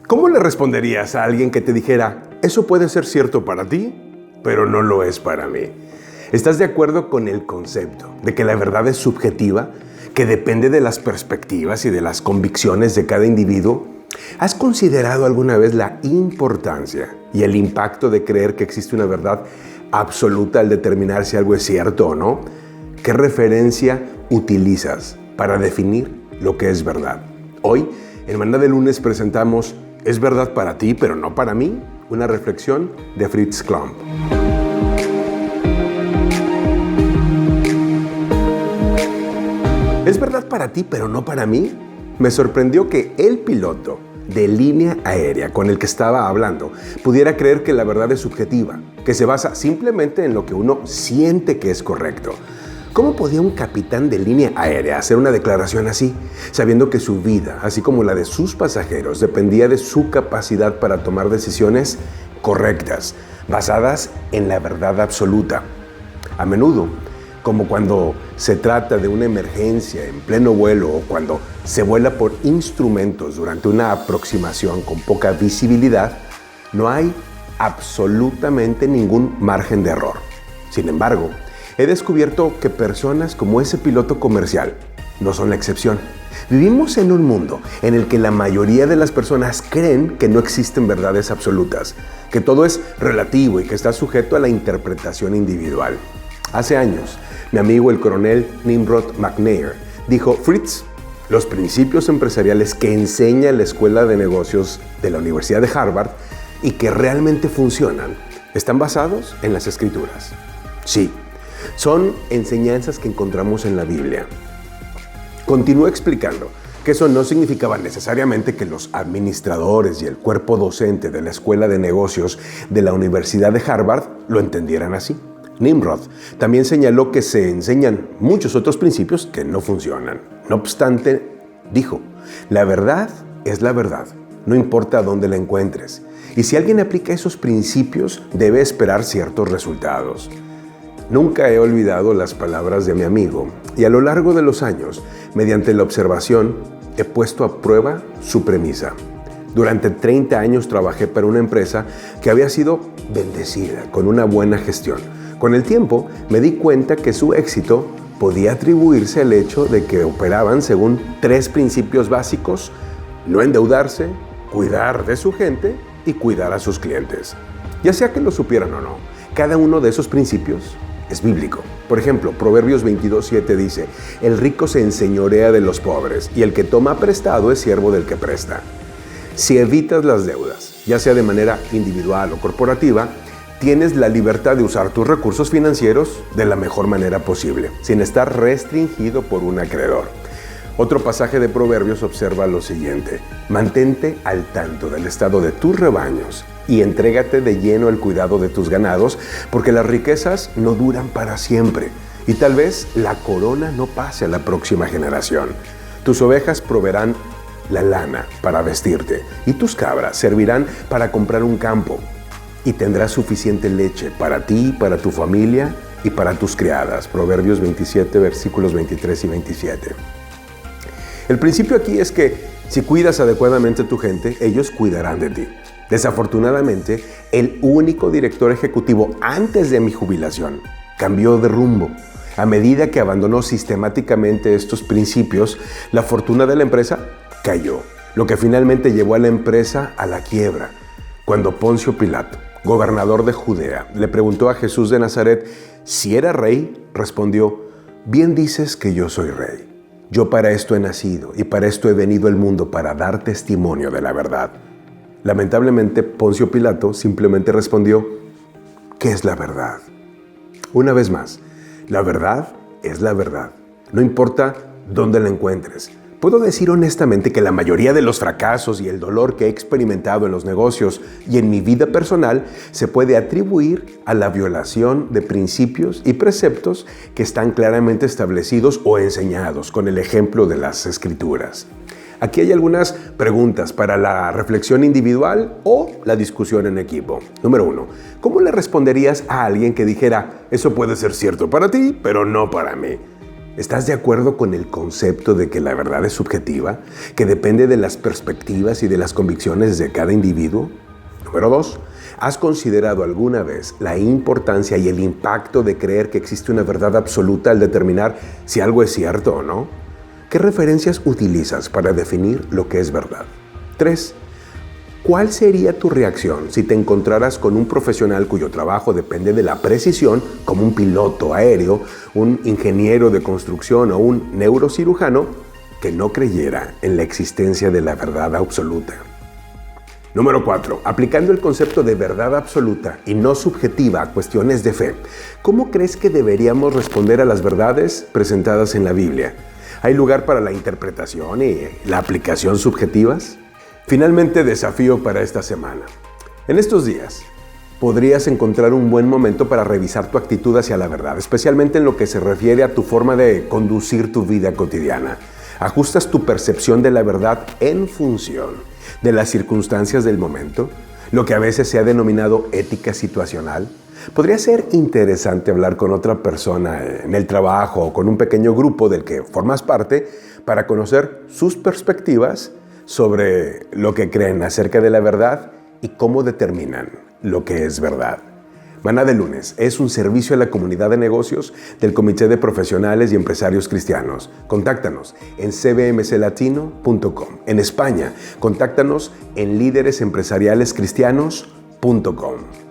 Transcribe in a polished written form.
¿Cómo le responderías a alguien que te dijera, eso puede ser cierto para ti, pero no lo es para mí? ¿Estás de acuerdo con el concepto de que la verdad es subjetiva, que depende de las perspectivas y de las convicciones de cada individuo? ¿Has considerado alguna vez la importancia y el impacto de creer que existe una verdad absoluta al determinar si algo es cierto o no? ¿Qué referencia utilizas para definir lo que es verdad? Hoy, en Maná de Lunes, presentamos ¿Es verdad para ti, pero no para mí? Una reflexión de Fritz Klump. ¿Es verdad para ti, pero no para mí? Me sorprendió que el piloto de línea aérea con el que estaba hablando pudiera creer que la verdad es subjetiva, que se basa simplemente en lo que uno siente que es correcto. ¿Cómo podía un capitán de línea aérea hacer una declaración así, sabiendo que su vida, así como la de sus pasajeros, dependía de su capacidad para tomar decisiones correctas, basadas en la verdad absoluta? A menudo, como cuando se trata de una emergencia en pleno vuelo o cuando se vuela por instrumentos durante una aproximación con poca visibilidad, no hay absolutamente ningún margen de error. Sin embargo, he descubierto que personas como ese piloto comercial no son la excepción. Vivimos en un mundo en el que la mayoría de las personas creen que no existen verdades absolutas, que todo es relativo y que está sujeto a la interpretación individual. Hace años, mi amigo el coronel Nimrod McNair dijo, Fritz, los principios empresariales que enseña la Escuela de Negocios de la Universidad de Harvard y que realmente funcionan, están basados en las Escrituras. Sí, son enseñanzas que encontramos en la Biblia. Continuó explicando que eso no significaba necesariamente que los administradores y el cuerpo docente de la Escuela de Negocios de la Universidad de Harvard lo entendieran así. Nimrod también señaló que se enseñan muchos otros principios que no funcionan. No obstante, dijo, la verdad es la verdad, no importa dónde la encuentres. Y si alguien aplica esos principios, debe esperar ciertos resultados. Nunca he olvidado las palabras de mi amigo y a lo largo de los años, mediante la observación, he puesto a prueba su premisa. Durante 30 años trabajé para una empresa que había sido bendecida con una buena gestión. Con el tiempo me di cuenta que su éxito podía atribuirse al hecho de que operaban según 3 principios básicos: no endeudarse, cuidar de su gente y cuidar a sus clientes. Ya sea que lo supieran o no, cada uno de esos principios es bíblico. Por ejemplo, Proverbios 22:7 dice, el rico se enseñorea de los pobres y el que toma prestado es siervo del que presta. Si evitas las deudas, ya sea de manera individual o corporativa, tienes la libertad de usar tus recursos financieros de la mejor manera posible, sin estar restringido por un acreedor. Otro pasaje de Proverbios observa lo siguiente: mantente al tanto del estado de tus rebaños y entrégate de lleno al cuidado de tus ganados, porque las riquezas no duran para siempre y tal vez la corona no pase a la próxima generación. Tus ovejas proveerán la lana para vestirte y tus cabras servirán para comprar un campo. Y tendrás suficiente leche para ti, para tu familia y para tus criadas. Proverbios 27, versículos 23 y 27. El principio aquí es que si cuidas adecuadamente a tu gente, ellos cuidarán de ti. Desafortunadamente, el único director ejecutivo antes de mi jubilación cambió de rumbo. A medida que abandonó sistemáticamente estos principios, la fortuna de la empresa cayó, lo que finalmente llevó a la empresa a la quiebra. Cuando Poncio Pilato, gobernador de Judea, le preguntó a Jesús de Nazaret si era rey, respondió, bien dices que yo soy rey. Yo para esto he nacido y para esto he venido al mundo, para dar testimonio de la verdad. Lamentablemente, Poncio Pilato simplemente respondió, ¿qué es la verdad? Una vez más, la verdad es la verdad. No importa dónde la encuentres. Puedo decir honestamente que la mayoría de los fracasos y el dolor que he experimentado en los negocios y en mi vida personal se puede atribuir a la violación de principios y preceptos que están claramente establecidos o enseñados con el ejemplo de las Escrituras. Aquí hay algunas preguntas para la reflexión individual o la discusión en equipo. Número 1. ¿Cómo le responderías a alguien que dijera, eso puede ser cierto para ti, pero no para mí? ¿Estás de acuerdo con el concepto de que la verdad es subjetiva, que depende de las perspectivas y de las convicciones de cada individuo? Número 2. ¿Has considerado alguna vez la importancia y el impacto de creer que existe una verdad absoluta al determinar si algo es cierto o no? ¿Qué referencias utilizas para definir lo que es verdad? 3. ¿Cuál sería tu reacción si te encontraras con un profesional cuyo trabajo depende de la precisión, como un piloto aéreo, un ingeniero de construcción o un neurocirujano, que no creyera en la existencia de la verdad absoluta? Número 4. Aplicando el concepto de verdad absoluta y no subjetiva a cuestiones de fe, ¿cómo crees que deberíamos responder a las verdades presentadas en la Biblia? ¿Hay lugar para la interpretación y la aplicación subjetivas? Finalmente, desafío para esta semana. En estos días, podrías encontrar un buen momento para revisar tu actitud hacia la verdad, especialmente en lo que se refiere a tu forma de conducir tu vida cotidiana. ¿Ajustas tu percepción de la verdad en función de las circunstancias del momento? Lo que a veces se ha denominado ética situacional. Podría ser interesante hablar con otra persona en el trabajo o con un pequeño grupo del que formas parte para conocer sus perspectivas sobre lo que creen acerca de la verdad y cómo determinan lo que es verdad. Maná de Lunes es un servicio a la comunidad de negocios del Comité de Profesionales y Empresarios Cristianos. Contáctanos en cbmclatino.com. En España, contáctanos en líderesempresarialescristianos.com.